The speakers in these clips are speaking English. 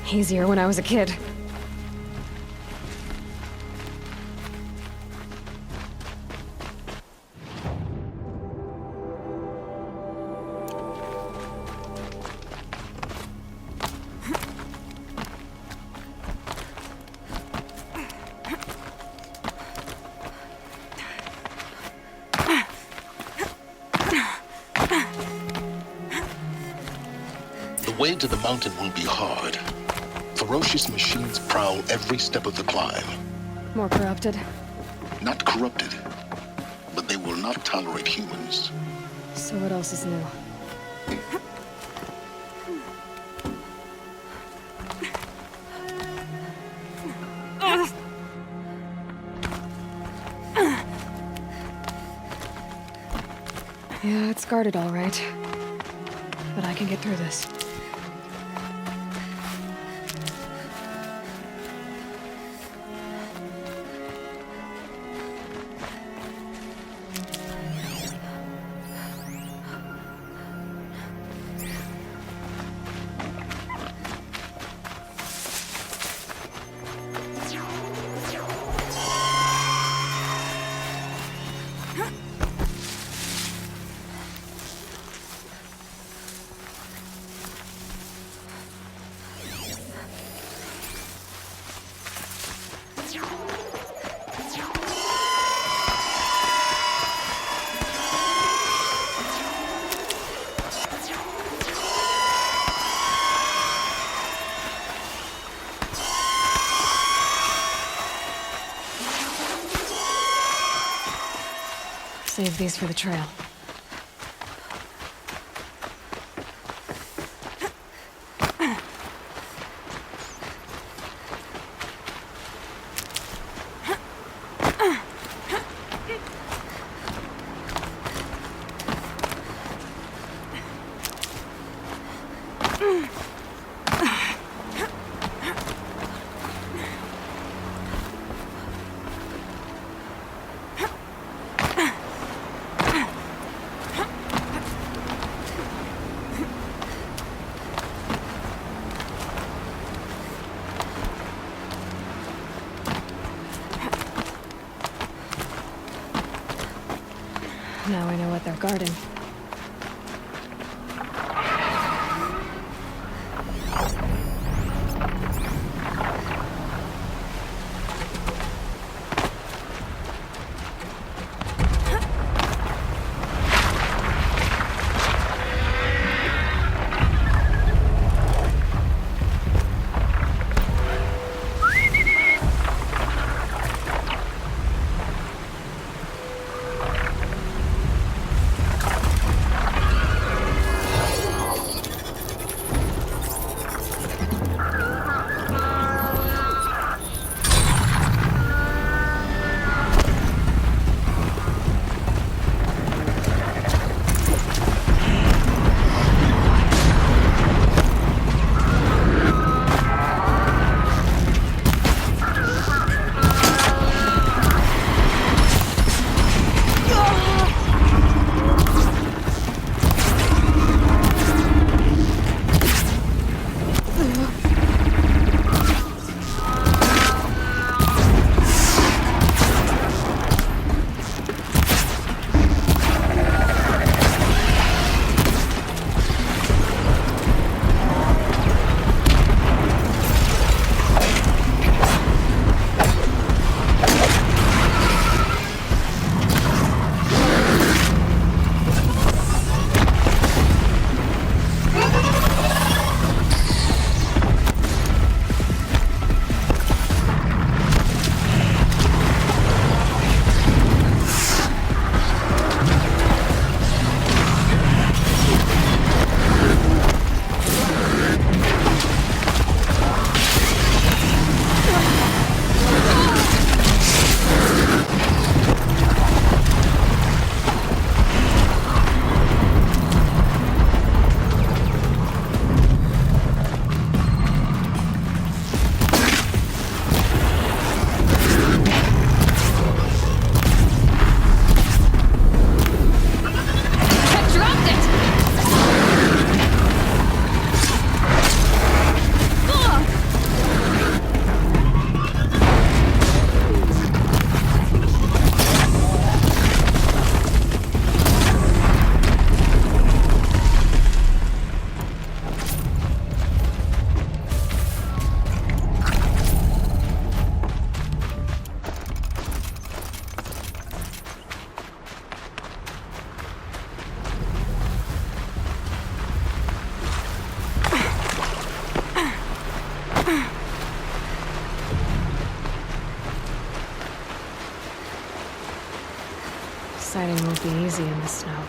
Easier when I was a kid. The way to the mountain will be hard. Ferocious machines prowl every step of the climb. More corrupted. Not corrupted, but they will not tolerate humans. So what else is new? Yeah, it's guarded all right. But I can get through this. Save these for the trail. Now I know what they're guarding. Riding won't be easy in the snow.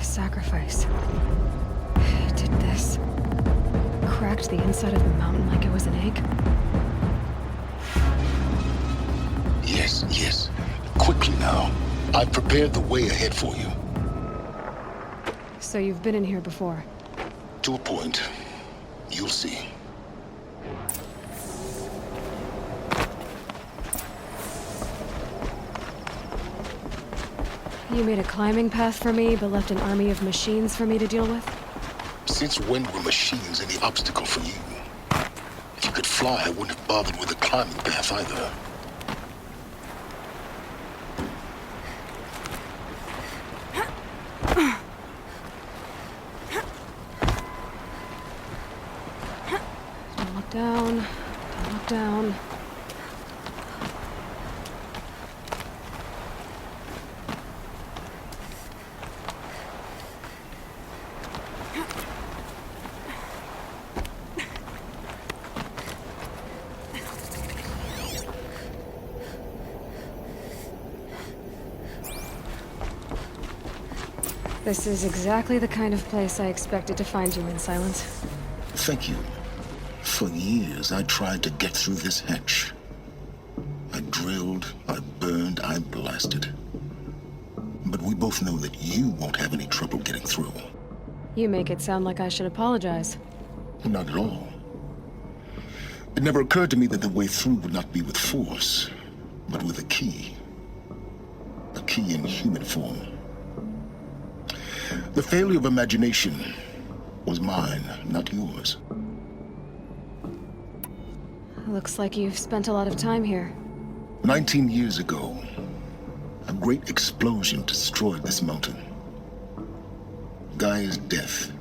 Sacrifice. It did this. Cracked the inside of the mountain like it was an egg. Yes, yes. Quickly now. I've prepared the way ahead for you. So you've been in here before? To a point. You'll see. You made a climbing path for me, but left an army of machines for me to deal with? Since when were machines any obstacle for you? If you could fly, I wouldn't have bothered with a climbing path either. Don't look down. Don't look down. This is exactly the kind of place I expected to find you in, Silence. Thank you. For years, I tried to get through this hatch. I drilled, I burned, I blasted. But we both know that you won't have any trouble getting through. You make it sound like I should apologize. Not at all. It never occurred to me that the way through would not be with force, but with a key. A key in human form. The failure of imagination was mine, not yours. Looks like you've spent a lot of time here. 19 years ago, a great explosion destroyed this mountain. Gaia's death,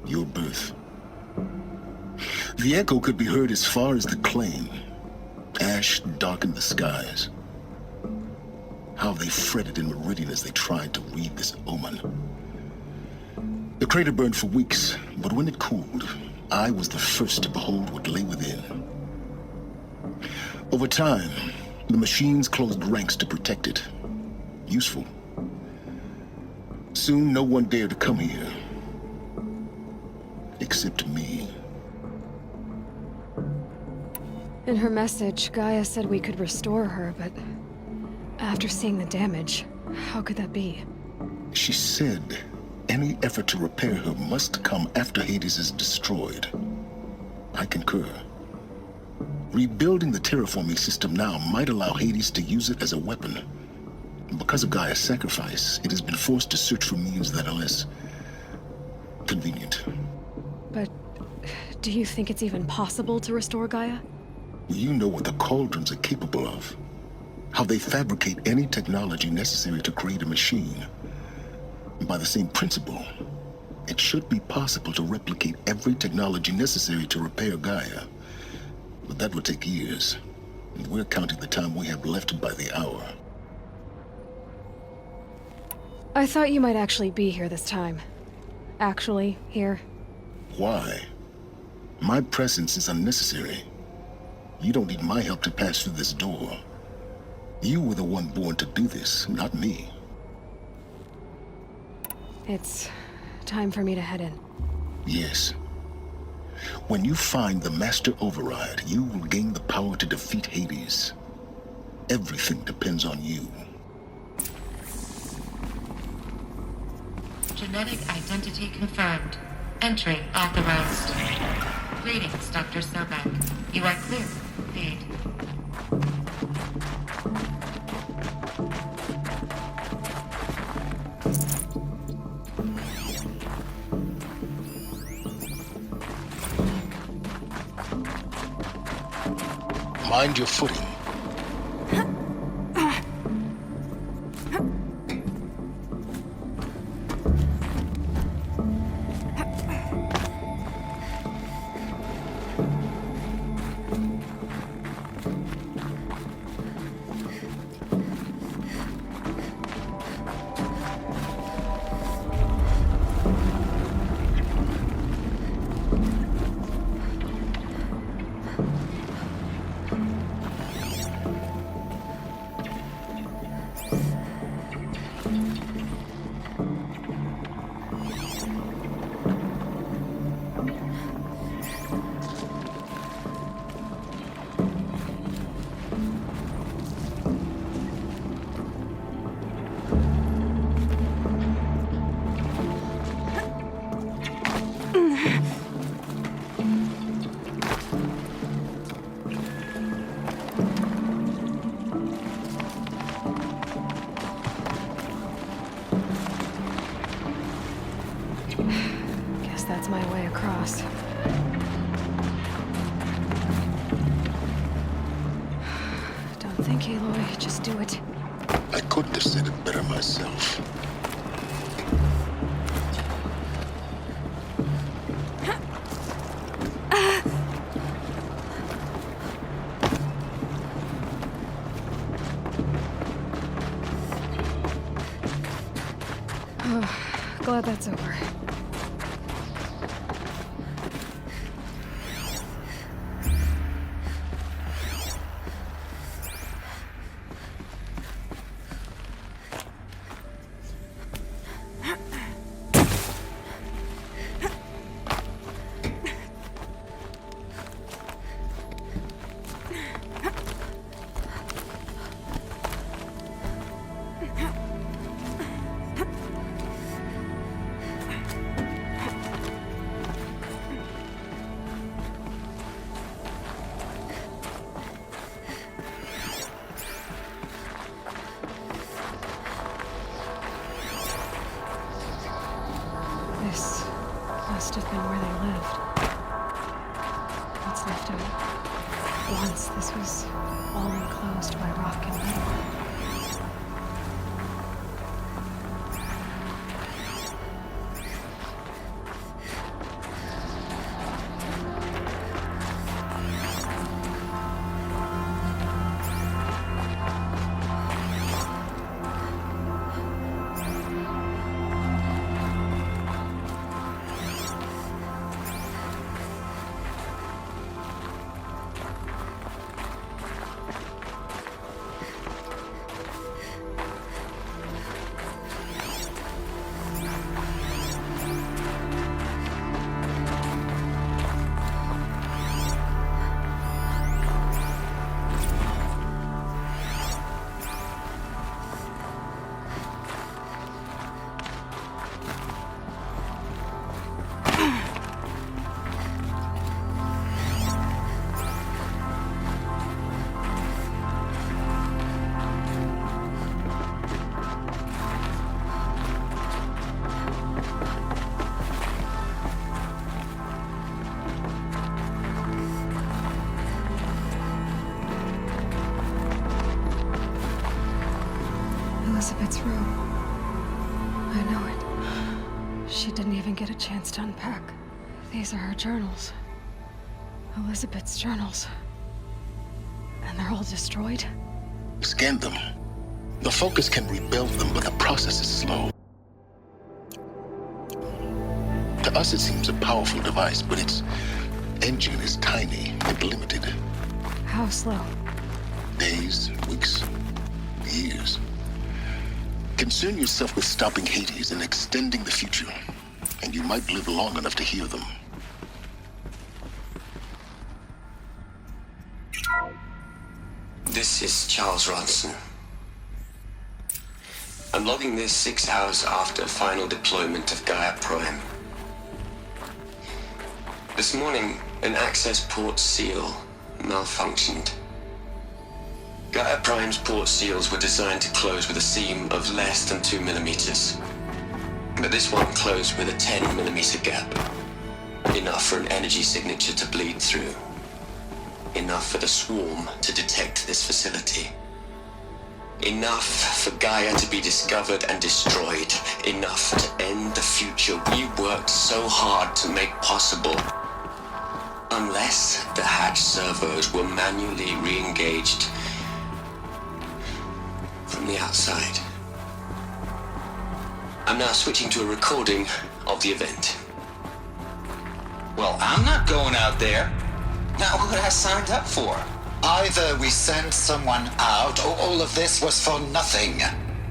your birth. The echo could be heard as far as the Claim. Ash darkened the skies. How they fretted in Meridian as they tried to read this omen. The crater burned for weeks, but when it cooled, I was the first to behold what lay within. Over time, The machines closed ranks to protect it. Useful. Soon, no one dared to come here. Except me. In her message, Gaia said we could restore her, but after seeing the damage, how could that be? She said any effort to repair her must come after Hades is destroyed. I concur. Rebuilding the terraforming system now might allow Hades to use it as a weapon. Because of Gaia's sacrifice, it has been forced to search for means that are less convenient. But do you think it's even possible to restore Gaia? You know what the Cauldrons are capable of. How they fabricate any technology necessary to create a machine. By the same principle, it should be possible to replicate every technology necessary to repair Gaia. But that would take years. And we're counting the time we have left by the hour. I thought you might actually be here this time. Actually, here. Why? My presence is unnecessary. You don't need my help to pass through this door. You were the one born to do this, not me. It's time for me to head in. Yes. When you find the Master Override, you will gain the power to defeat Hades. Everything depends on you. Genetic identity confirmed. Entry authorized. Greetings, Dr. Sobek. You are clear. Feed. Mind your footing. Guess that's my way across. Don't think, Aloy. Just do it. I couldn't have said it better myself. Glad that's over. This must have been where they lived. What's left of it? Once this was all enclosed by rock and metal. Elizabeth's room. I know it. She didn't even get a chance to unpack. These are her journals. Elizabeth's journals. And they're all destroyed? Scan them. The Focus can rebuild them, but the process is slow. To us, it seems a powerful device, but its engine is tiny and limited. How slow? Days, weeks, years. Concern yourself with stopping Hades and extending the future, and you might live long enough to hear them. This is Charles Ronson. I'm logging this 6 hours after final deployment of Gaia Prime. This morning, an access port seal malfunctioned. Gaia Prime's port seals were designed to close with a seam of less than 2 millimeters. But this one closed with a 10 millimeter gap. Enough for an energy signature to bleed through. Enough for the swarm to detect this facility. Enough for Gaia to be discovered and destroyed. Enough to end the future we worked so hard to make possible. Unless the hatch servos were manually re-engaged from the outside. I'm now switching to a recording of the event. Well, I'm not going out there. Not what I signed up for. Either we send someone out, or all of this was for nothing.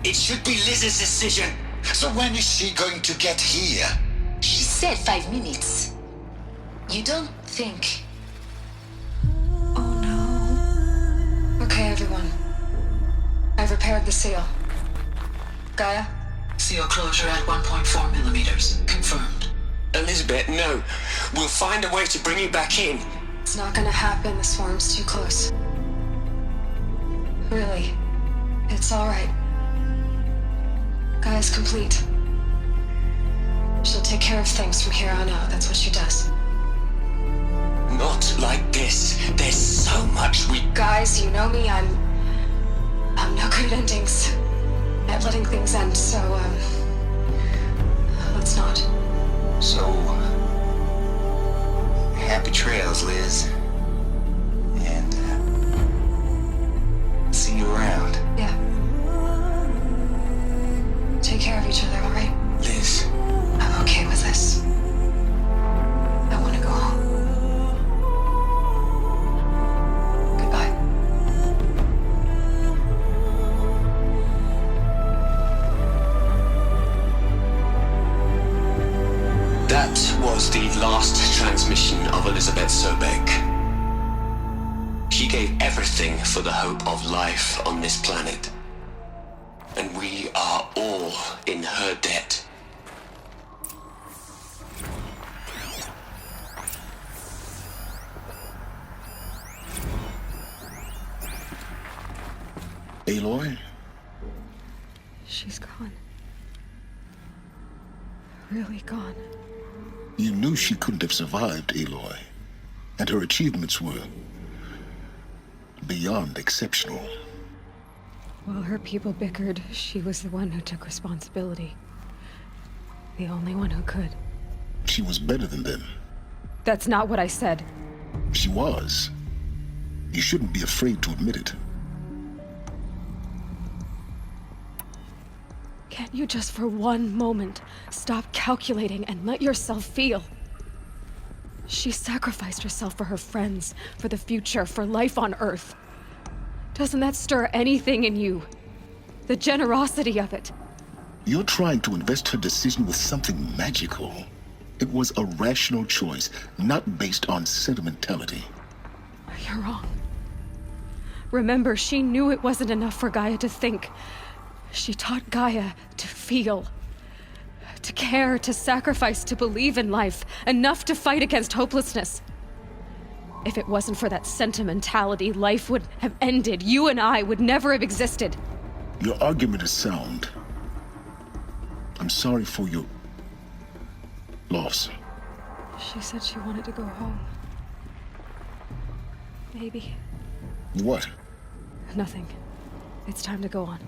It should be Liz's decision. So when is she going to get here? She said 5 minutes. You don't think... Oh no. Okay, everyone. I've repaired the seal. Gaia? Seal closure at 1.4 millimeters. Confirmed. Elizabeth, no. We'll find a way to bring you back in. It's not gonna happen. The swarm's too close. Really. It's alright. Gaia's complete. She'll take care of things from here on out. That's what she does. Not like this. There's so much we... Guys, you know me. I'm no good at endings. At letting things end, so, let's not. So... happy trails, Liz. And, see you around. Yeah. Take care of each other, alright? Liz, I'm okay with this. I want to go home. Goodbye. that was the last transmission of Elizabeth Sobek. She gave everything for the hope of life on this planet. And we are all in her debt. Aloy? She's gone. Really gone. You knew she couldn't have survived, Aloy. And her achievements were beyond exceptional. While her people bickered, she was the one who took responsibility. The only one who could. She was better than them. That's not what I said. She was. You shouldn't be afraid to admit it. Can't you just for one moment stop calculating and let yourself feel? She sacrificed herself for her friends, for the future, for life on Earth. Doesn't that stir anything in you? The generosity of it. You're trying to invest her decision with something magical. It was a rational choice, not based on sentimentality. You're wrong. Remember, she knew it wasn't enough for Gaia to think. She taught Gaia to feel. To care, to sacrifice, to believe in life. Enough to fight against hopelessness. If it wasn't for that sentimentality, life would have ended. You and I would never have existed. Your argument is sound. I'm sorry for your loss. She said she wanted to go home. Maybe. What? Nothing. It's time to go on.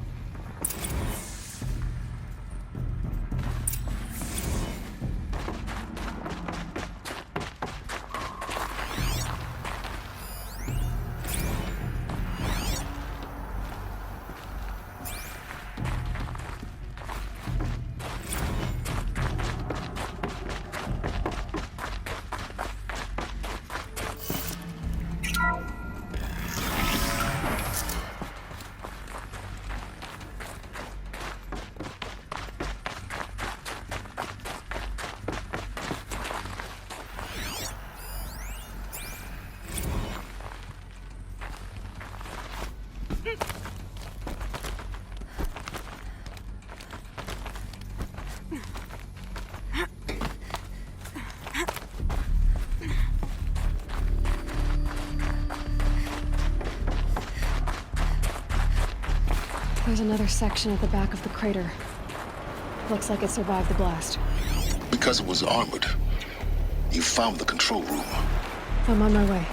There's another section at the back of the crater. Looks like it survived the blast. Because it was armored, you found the control room. I'm on my way.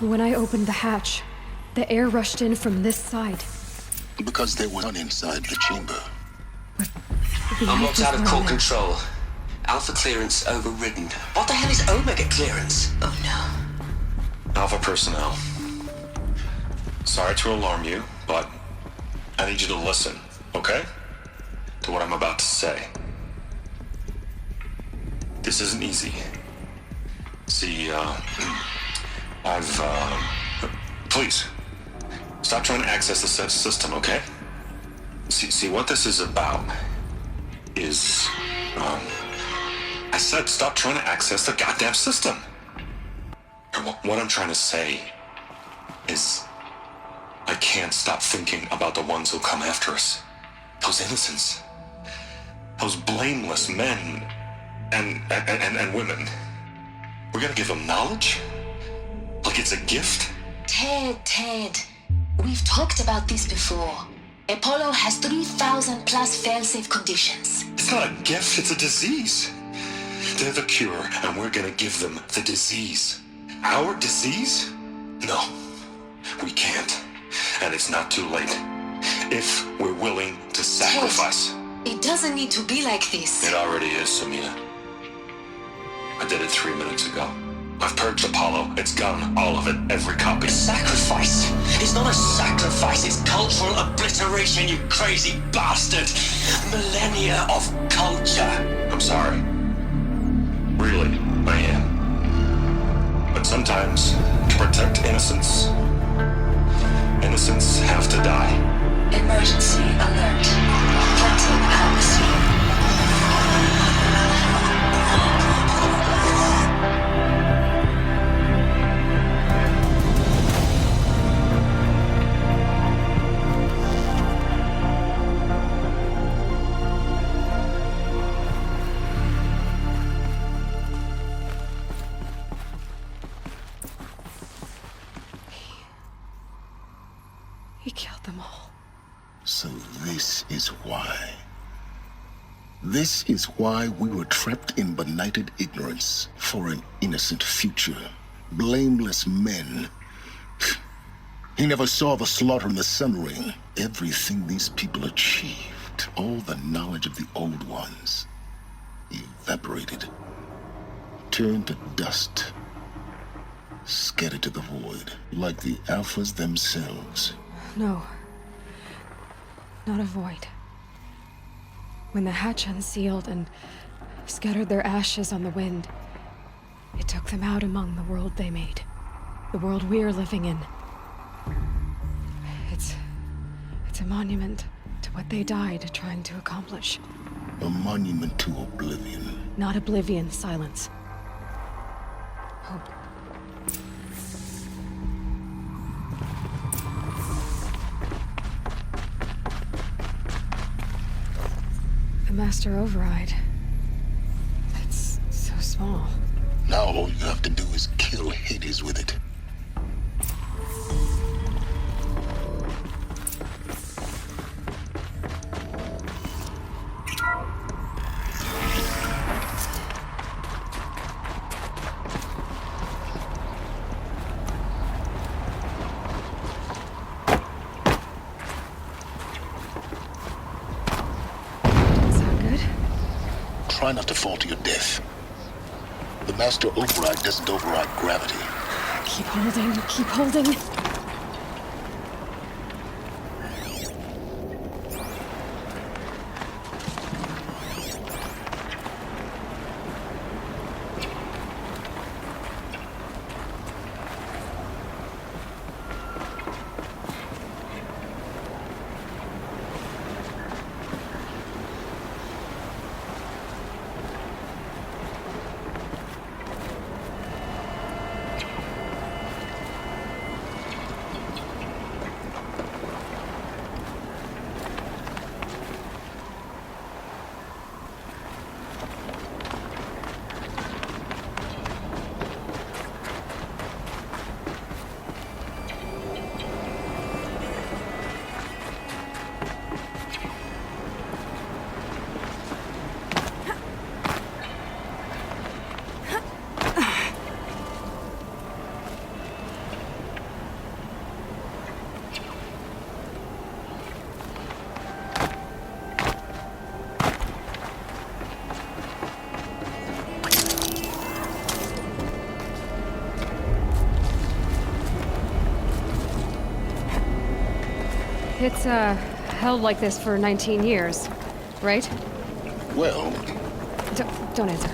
When I opened the hatch, the air rushed in from this side. Because there was none inside the chamber. The I'm locked out of core there. control. Alpha clearance overridden. What the hell is Omega clearance? Oh no. Alpha personnel. Sorry to alarm you, but I need you to listen, okay? To what I'm about to say. This isn't easy. See, please, stop trying to access the system, okay? See, what this is about is, I said stop trying to access the goddamn system. And what I'm trying to say is, I can't stop thinking about the ones who'll come after us. Those innocents. Those blameless men and women. We're gonna give them knowledge? Like it's a gift? Ted. We've talked about this before. Apollo has 3,000 plus fail-safe conditions. It's not a gift, it's a disease. They're the cure, and we're gonna give them the disease. Our disease? No, we can't. And it's not too late. If we're willing to sacrifice. It doesn't need to be like this. It already is, Samina. I did it 3 minutes ago. I've purged Apollo. It's gone. All of it. Every copy. Sacrifice? It's not a sacrifice, it's cultural obliteration, you crazy bastard! Millennia of culture! I'm sorry. Really, I am. But sometimes, to protect innocence, innocents have to die. Emergency alert. Planting atmosphere. He killed them all. So this is why. This is why we were trapped in benighted ignorance for an innocent future. Blameless men. He never saw the slaughter in the Sun Ring. Everything these people achieved, all the knowledge of the old ones, evaporated, turned to dust, scattered to the void, like the Alphas themselves. No. Not a void. When the hatch unsealed and scattered their ashes on the wind, it took them out among the world they made. The world we're living in. It's a monument to what they died trying to accomplish. A monument to oblivion. Not oblivion, silence. Hope. The Master Override. It's so small. Now all you have to do is kill Hades with it. Sound good? Try not to fall to your death. The Master Override doesn't override gravity. Keep holding, keep holding. It's, held like this for 19 years, right? Well, Don't answer.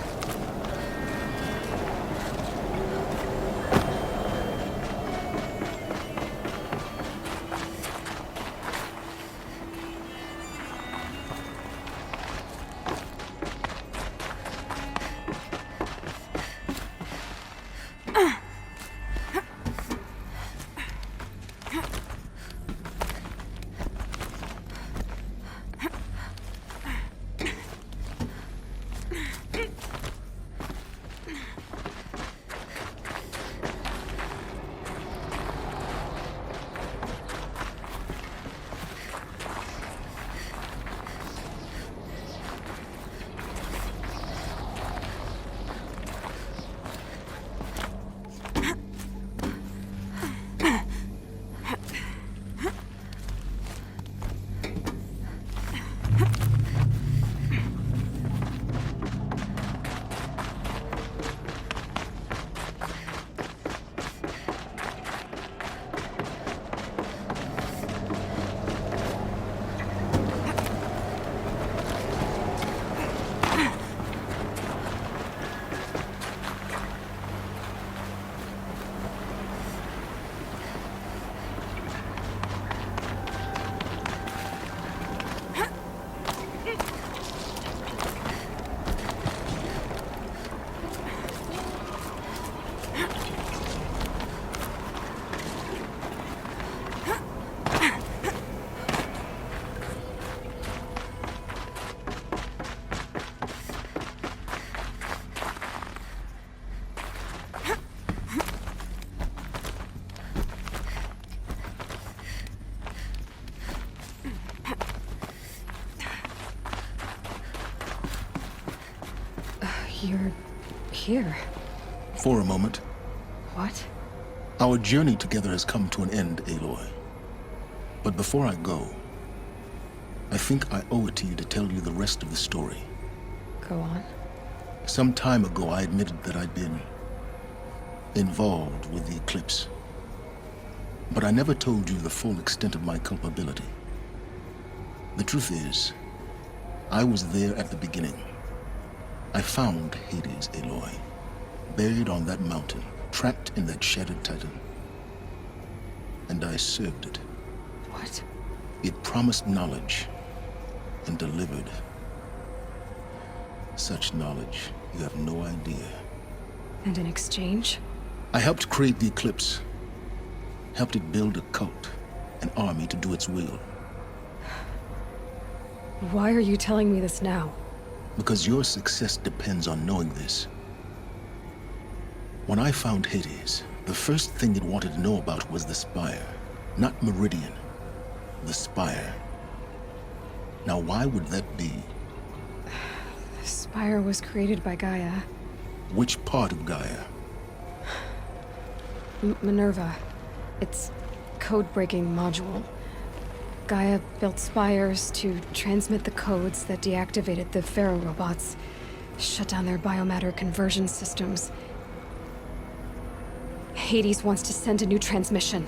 You're here. For a moment. What? Our journey together has come to an end, Aloy. But before I go, I think I owe it to you to tell you the rest of the story. Go on. Some time ago, I admitted that I'd been involved with the Eclipse. But I never told you the full extent of my culpability. The truth is, I was there at the beginning. I found Hades, Aloy, buried on that mountain, trapped in that shattered titan. And I served it. What? It promised knowledge and delivered. Such knowledge, you have no idea. And in exchange? I helped create the Eclipse. Helped it build a cult, an army to do its will. Why are you telling me this now? Because your success depends on knowing this. When I found Hades, the first thing it wanted to know about was the Spire. Not Meridian. The Spire. Now why would that be? The Spire was created by Gaia. Which part of Gaia? Minerva. Its code-breaking module. Gaia built spires to transmit the codes that deactivated the Pharaoh robots, shut down their biomatter conversion systems. Hades wants to send a new transmission.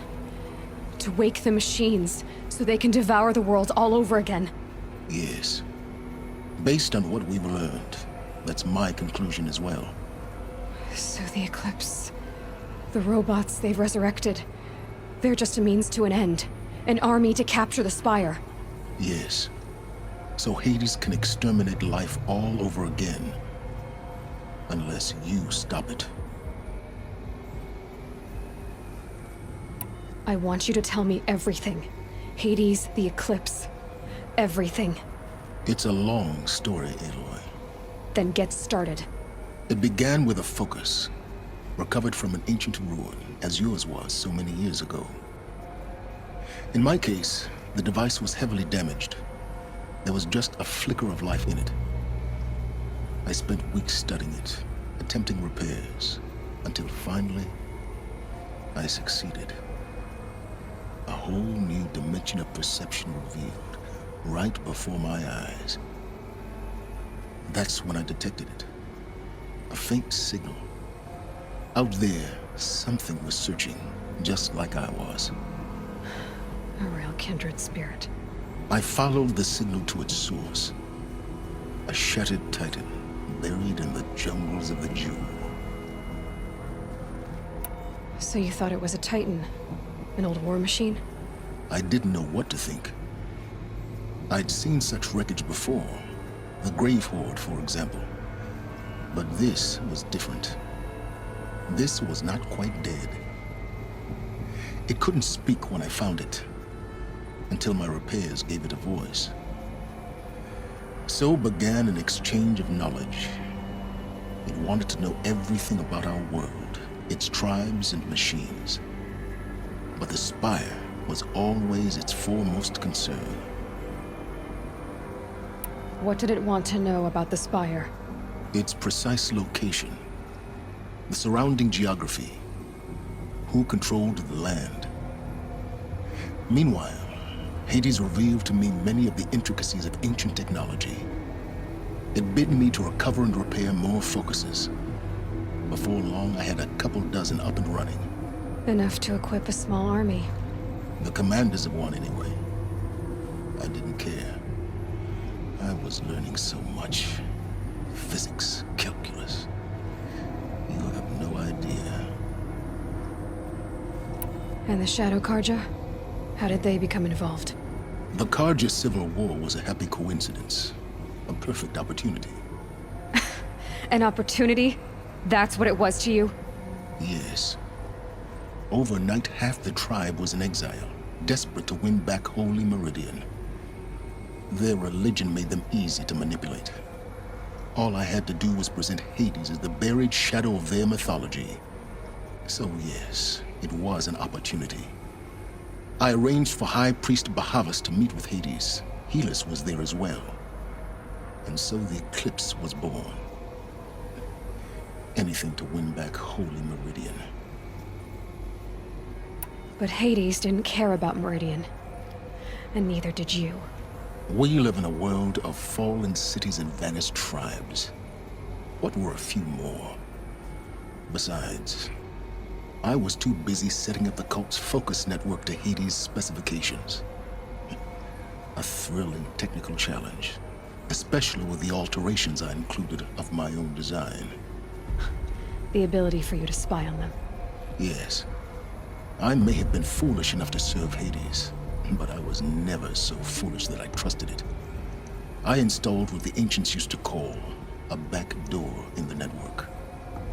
To wake the machines, so they can devour the world all over again. Yes. Based on what we've learned, that's my conclusion as well. So the Eclipse... the robots they've resurrected... they're just a means to an end. An army to capture the Spire. Yes. So Hades can exterminate life all over again. Unless you stop it. I want you to tell me everything. Hades, the Eclipse. Everything. It's a long story, Aloy. Then get started. It began with a focus, recovered from an ancient ruin, as yours was so many years ago. In my case, the device was heavily damaged. There was just a flicker of life in it. I spent weeks studying it, attempting repairs, until finally, I succeeded. A whole new dimension of perception revealed, right before my eyes. That's when I detected it. A faint signal. Out there, something was searching, just like I was. A real kindred spirit. I followed the signal to its source. A shattered titan, buried in the jungles of the Jewel. So you thought it was a Titan? An old war machine? I didn't know what to think. I'd seen such wreckage before. The Grave Horde, for example. But this was different. This was not quite dead. It couldn't speak when I found it, until my repairs gave it a voice. So began an exchange of knowledge. It wanted to know everything about our world, its tribes and machines. But the Spire was always its foremost concern. What did it want to know about the Spire? Its precise location, the surrounding geography, who controlled the land. Meanwhile, Hades revealed to me many of the intricacies of ancient technology. It bid me to recover and repair more focuses. Before long, I had a couple dozen up and running. Enough to equip a small army. The commanders of one, anyway. I didn't care. I was learning so much. Physics, calculus. You have no idea. And the Shadow Carja? How did they become involved? The Carja Civil War was a happy coincidence. A perfect opportunity. An opportunity? That's what it was to you? Yes. Overnight, half the tribe was in exile, desperate to win back Holy Meridian. Their religion made them easy to manipulate. All I had to do was present Hades as the buried shadow of their mythology. So yes, it was an opportunity. I arranged for High Priest Bahavas to meet with Hades. Helis was there as well. And so the Eclipse was born. Anything to win back Holy Meridian. But Hades didn't care about Meridian. And neither did you. We live in a world of fallen cities and vanished tribes. What were a few more? Besides, I was too busy setting up the cult's focus network to Hades' specifications. A thrilling technical challenge, especially with the alterations I included of my own design. The ability for you to spy on them. Yes, I may have been foolish enough to serve Hades, but I was never so foolish that I trusted it. I installed what the ancients used to call a back door in the network.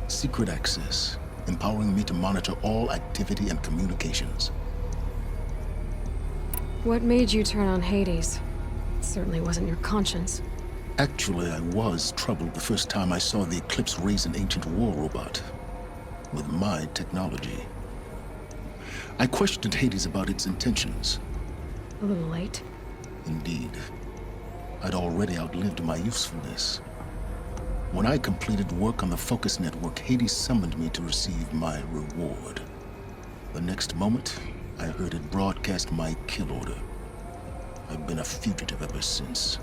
Secret access, empowering me to monitor all activity and communications. What made you turn on Hades? It certainly wasn't your conscience. Actually, I was troubled the first time I saw the Eclipse raise an ancient war robot with my technology. I questioned Hades about its intentions. A little late. Indeed. I'd already outlived my usefulness. When I completed work on the Focus Network, Hades summoned me to receive my reward. The next moment, I heard it broadcast my kill order. I've been a fugitive ever since.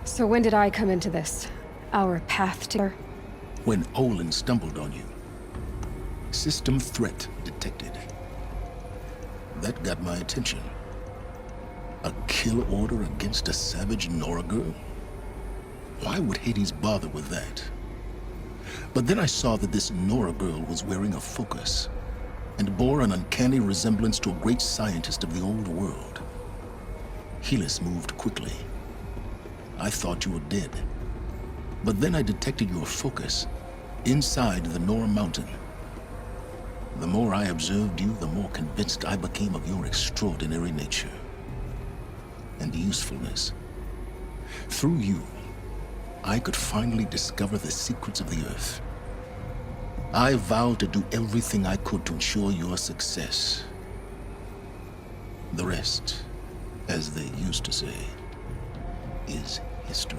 So when did I come into this? Our path to... When Olin stumbled on you. System threat detected. That got my attention. A kill order against a savage Nora girl? Why would Hades bother with that? But then I saw that this Nora girl was wearing a focus and bore an uncanny resemblance to a great scientist of the old world. Helis moved quickly. I thought you were dead. But then I detected your focus inside the Nora mountain. The more I observed you, the more convinced I became of your extraordinary nature and usefulness. Through you, I could finally discover the secrets of the Earth. I vowed to do everything I could to ensure your success. The rest, as they used to say, is history.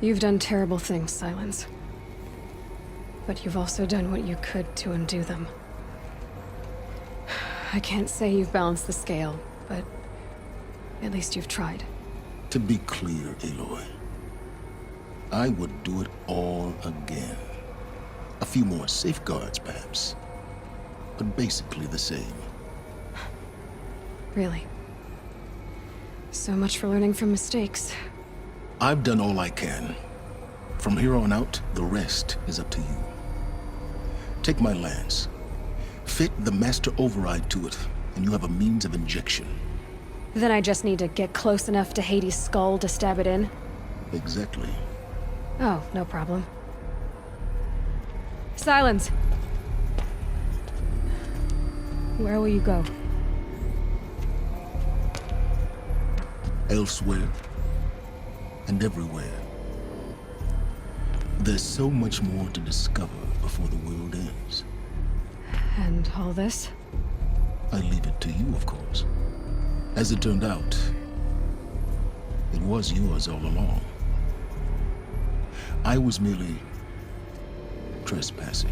You've done terrible things, Silence. But you've also done what you could to undo them. I can't say you've balanced the scale, but at least you've tried. To be clear, Aloy, I would do it all again. A few more safeguards, perhaps, but basically the same. Really. So much for learning from mistakes. I've done all I can. From here on out, the rest is up to you. Take my lance. Fit the Master Override to it, and you have a means of injection. Then I just need to get close enough to Hades' skull to stab it in? Exactly. Oh, no problem. Silence! Where will you go? Elsewhere. And everywhere. There's so much more to discover before the world ends. And all this? I leave it to you, of course. As it turned out, it was yours all along. I was merely trespassing.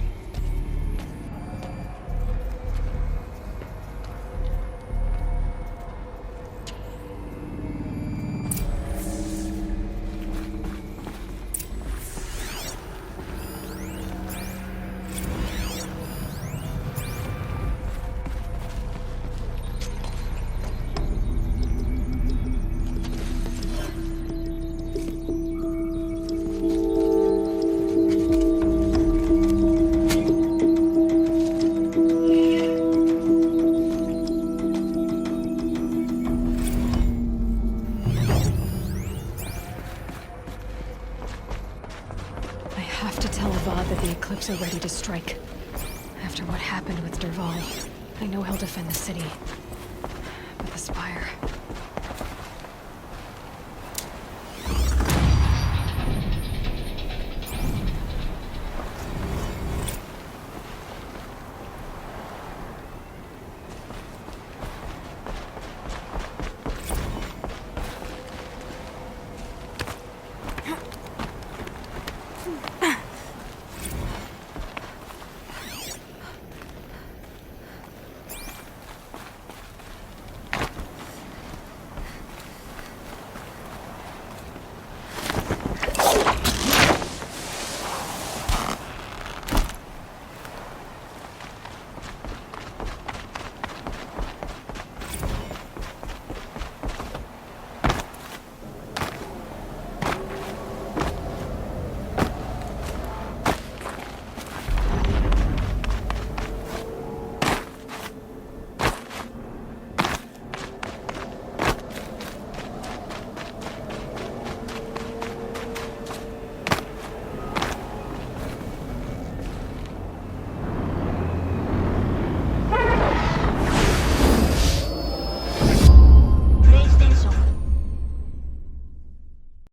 Are ready to strike. After what happened with Dervahl, I know he'll defend the city. But the Spire...